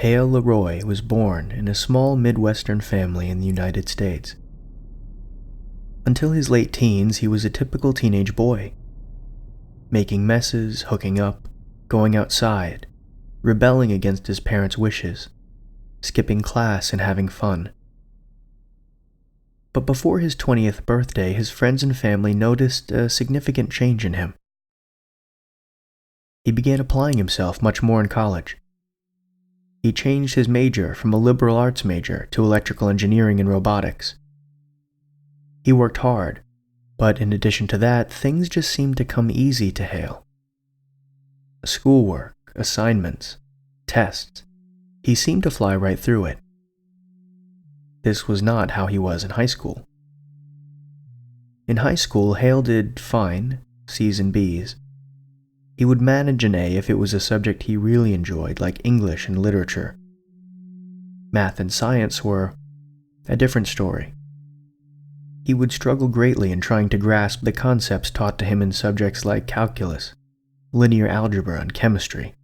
Hale Leroy was born in a small Midwestern family in the United States. Until his late teens, he was a typical teenage boy, making messes, hooking up, going outside, rebelling against his parents' wishes, skipping class and having fun. But before his 20th birthday, his friends and family noticed a significant change in him. He began applying himself much more in college. He changed his major from a liberal arts major to electrical engineering and robotics. He worked hard, but in addition to that, things just seemed to come easy to Hale. Schoolwork, assignments, tests, he seemed to fly right through it. This was not how he was in high school. In high school, Hale did fine, C's and B's. He would manage an A if it was a subject he really enjoyed, like English and literature. Math and science were a different story. He would struggle greatly in trying to grasp the concepts taught to him in subjects like calculus, linear algebra, and chemistry.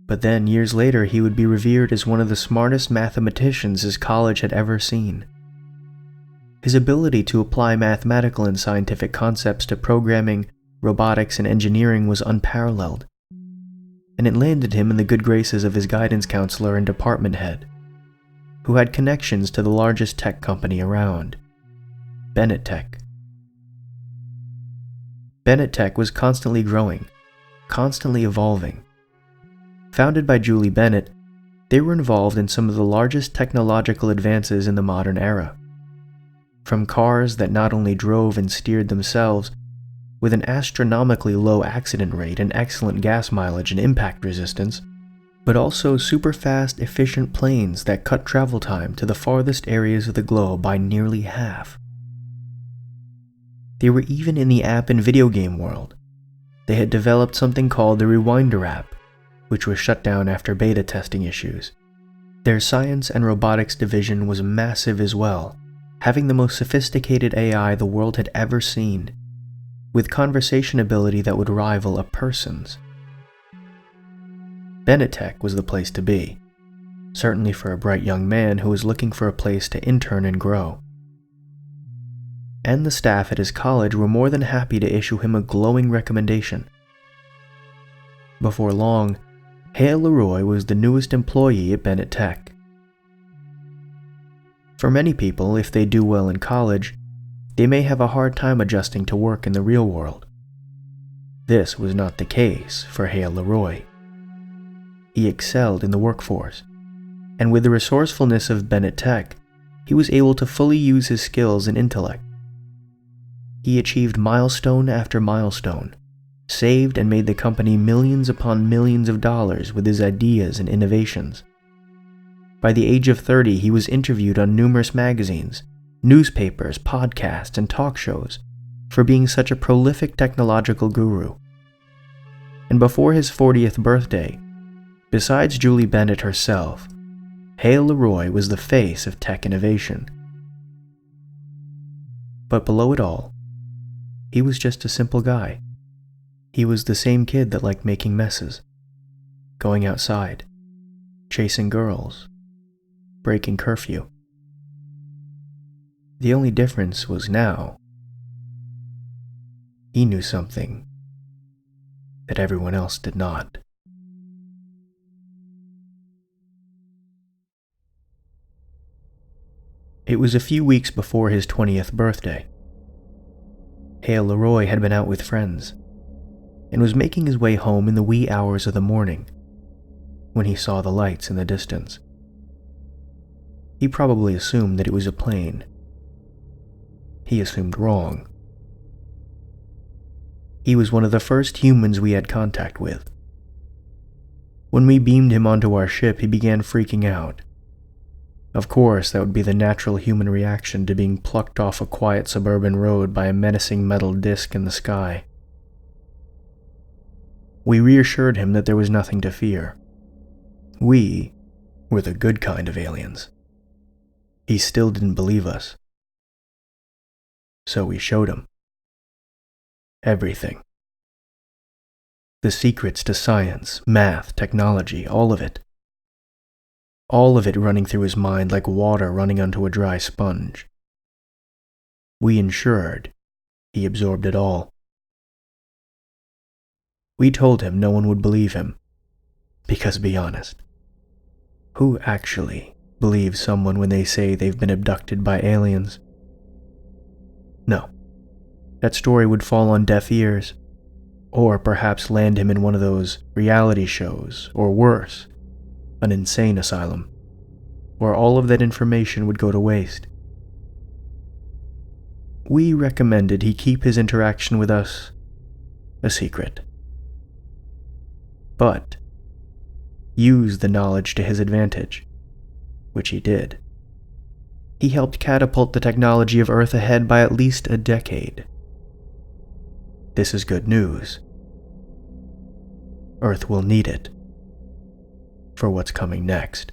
But then, years later, he would be revered as one of the smartest mathematicians his college had ever seen. His ability to apply mathematical and scientific concepts to programming, robotics, and engineering was unparalleled, and it landed him in the good graces of his guidance counselor and department head, who had connections to the largest tech company around, Bennett Tech. Bennett Tech was constantly growing, constantly evolving. Founded by Julie Bennett, they were involved in some of the largest technological advances in the modern era. From cars that not only drove and steered themselves, with an astronomically low accident rate and excellent gas mileage and impact resistance, but also super-fast, efficient planes that cut travel time to the farthest areas of the globe by nearly half. They were even in the app and video game world. They had developed something called the Rewinder app, which was shut down after beta testing issues. Their science and robotics division was massive as well, having the most sophisticated AI the world had ever seen, with conversation ability that would rival a person's. Bennett Tech was the place to be, certainly for a bright young man who was looking for a place to intern and grow. And the staff at his college were more than happy to issue him a glowing recommendation. Before long, Hale Leroy was the newest employee at Bennett Tech. For many people, if they do well in college, they may have a hard time adjusting to work in the real world. This was not the case for Hale Leroy. He excelled in the workforce, and with the resourcefulness of Bennett Tech, he was able to fully use his skills and intellect. He achieved milestone after milestone, saved and made the company millions upon millions of dollars with his ideas and innovations. By the age of 30, he was interviewed on numerous magazines, newspapers, podcasts, and talk shows for being such a prolific technological guru. And before his 40th birthday, besides Julie Bennett herself, Hale Leroy was the face of tech innovation. But below it all, he was just a simple guy. He was the same kid that liked making messes, going outside, chasing girls, breaking curfew. The only difference was now, he knew something that everyone else did not. It was a few weeks before his 20th birthday. Hale Leroy had been out with friends and was making his way home in the wee hours of the morning when he saw the lights in the distance. He probably assumed that it was a plane. He assumed wrong. He was one of the first humans we had contact with. When we beamed him onto our ship, he began freaking out. Of course, that would be the natural human reaction to being plucked off a quiet suburban road by a menacing metal disc in the sky. We reassured him that there was nothing to fear. We were the good kind of aliens. He still didn't believe us. So we showed him everything. The secrets to science, math, technology, all of it. All of it running through his mind like water running onto a dry sponge. We ensured he absorbed it all. We told him no one would believe him, because be honest, who actually believes someone when they say they've been abducted by aliens? No, that story would fall on deaf ears, or perhaps land him in one of those reality shows, or worse, an insane asylum, where all of that information would go to waste. We recommended he keep his interaction with us a secret, but use the knowledge to his advantage, which he did. He helped catapult the technology of Earth ahead by at least a decade. This is good news. Earth will need it for what's coming next.